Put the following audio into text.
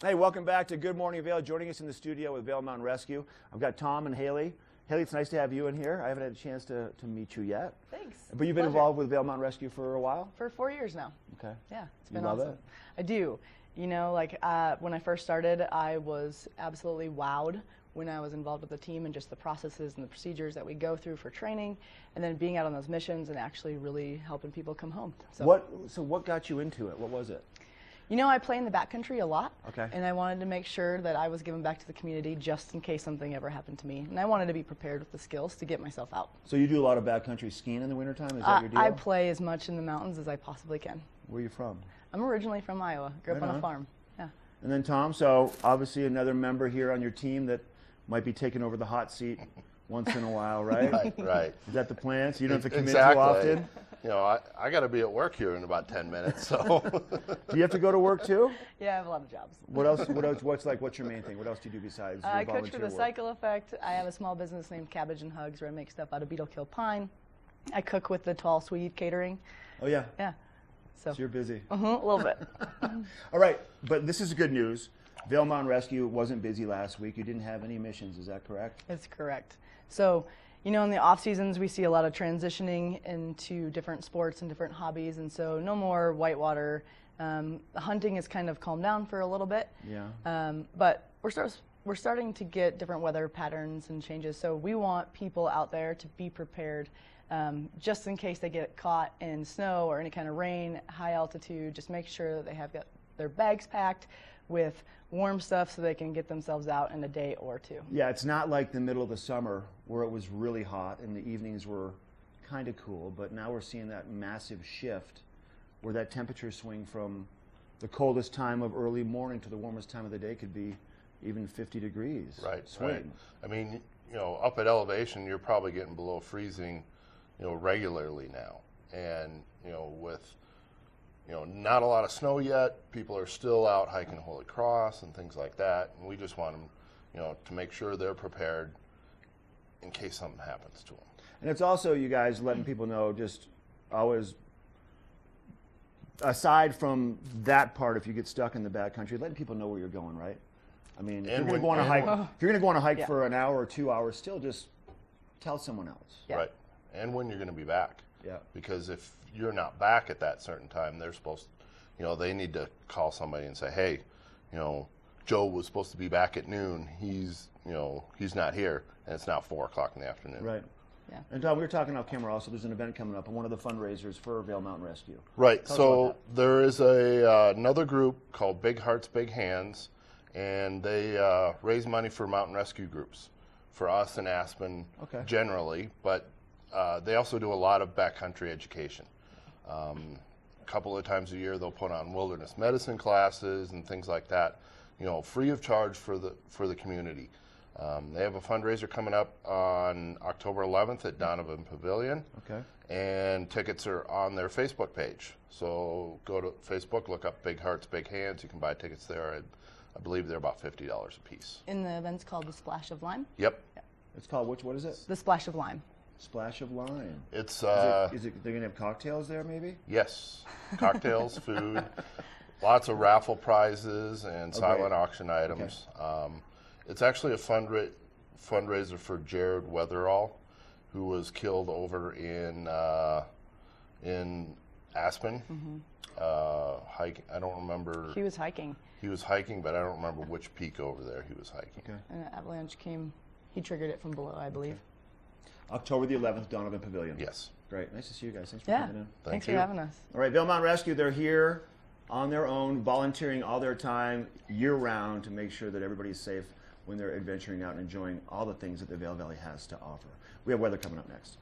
Hey, welcome back to Good Morning Vail. Joining us in the studio with Vail Mountain Rescue, I've got Tom and Hailee. Hailee, it's nice to have you in here. I haven't had a chance to meet you yet. Thanks. But you've been involved with Vail Mountain Rescue for a while? For 4 years now. Okay. Yeah, it's been love awesome. it? I do. You know, like when I first started, I was absolutely wowed when I was involved with the team and just the processes and the procedures that we go through for training, and then being out on those missions and actually really helping people come home. So what got you into it? What was it? You know, I play in the backcountry a lot, okay, and I wanted to make sure that I was giving back to the community just in case something ever happened to me. And I wanted to be prepared with the skills to get myself out. So you do a lot of backcountry skiing in the wintertime? Is that your deal? I play as much in the mountains as I possibly can. Where are you from? I'm originally from Iowa. Grew up on a farm. Yeah. And then Tom, so obviously another member here on your team that might be taking over the hot seat once in a while, right? Right. Is that the plan? So you don't have to come in exactly. too often? You know, I got to be at work here in about 10 minutes, so. Do you have to go to work too? Yeah, I have a lot of jobs. What else? What's your main thing? What else do you do besides your I volunteer coach for the work? Cycle Effect. I have a small business named Cabbage and Hugs where I make stuff out of beetle kill pine. I cook with the Tall Swede Catering. Oh yeah. Yeah. So you're busy. A little bit. All right, but this is good news. Vail Mountain Rescue wasn't busy last week. You didn't have any missions, is that correct? That's correct. So, you know, in the off seasons, we see a lot of transitioning into different sports and different hobbies, and so no more whitewater. The hunting has kind of calmed down for a little bit. Yeah. But we're starting to get different weather patterns and changes, so we want people out there to be prepared just in case they get caught in snow or any kind of rain, high altitude. Just make sure that they have got their bags packed with warm stuff so they can get themselves out in a day or two. Yeah, it's not like the middle of the summer where it was really hot and the evenings were kind of cool, but now we're seeing that massive shift where that temperature swing from the coldest time of early morning to the warmest time of the day could be even 50 degrees. Right, swing. right. I mean, you know, up at elevation, you're probably getting below freezing, you know, regularly now. And, you know, with not a lot of snow yet. People are still out hiking Holy Cross and things like that. And we just want them, you know, to make sure they're prepared in case something happens to them. And it's also, you guys, letting people know, just always, aside from that part, if you get stuck in the backcountry, letting people know where you're going, right? I mean, if you're going to go on a hike, Yeah. for an hour or 2 hours, still just tell someone else. Yeah. Right. And when you're going to be back. Yeah. Because if you're not back at that certain time, they're supposed, you know, they need to call somebody and say, hey, you know, Joe was supposed to be back at noon. He's not here, and it's now 4 o'clock in the afternoon. Right. Yeah. And Tom, we were talking off camera also, there's an event coming up, and one of the fundraisers for Vail Mountain Rescue. Right. Tell us So about that. there is another group called Big Hearts, Big Hands, and they raise money for mountain rescue groups, for us in Aspen generally, but they also do a lot of backcountry education. A couple of times a year they'll put on wilderness medicine classes and things like that, you know, free of charge for the community. They have a fundraiser coming up on October 11th at Donovan Pavilion. Okay. And tickets are on their Facebook page. So go to Facebook, look up Big Hearts, Big Hands. You can buy tickets there. I believe they're about $50 a piece. And the event's called the Splash of Lime? Yep. It's called, what is it? The Splash of Lime. Splash of Lime. It's they're going to have cocktails there, maybe? yes, cocktails, food, lots of raffle prizes and silent auction items. It's actually a fundraiser for Jared Weatherall, who was killed over in Aspen. Hiking. I don't remember. He was hiking. He was hiking, but I don't remember which peak over there he was hiking. Okay. And an avalanche came. He triggered it from below, I believe. October the 11th, Donovan Pavilion. Yes. Great. Nice to see you guys. Thanks for Yeah. coming in. Thanks you. for having us. All right, Vail Mountain Rescue, they're here on their own, volunteering all their time year-round to make sure that everybody's safe when they're adventuring out and enjoying all the things that the Vail Valley has to offer. We have weather coming up next.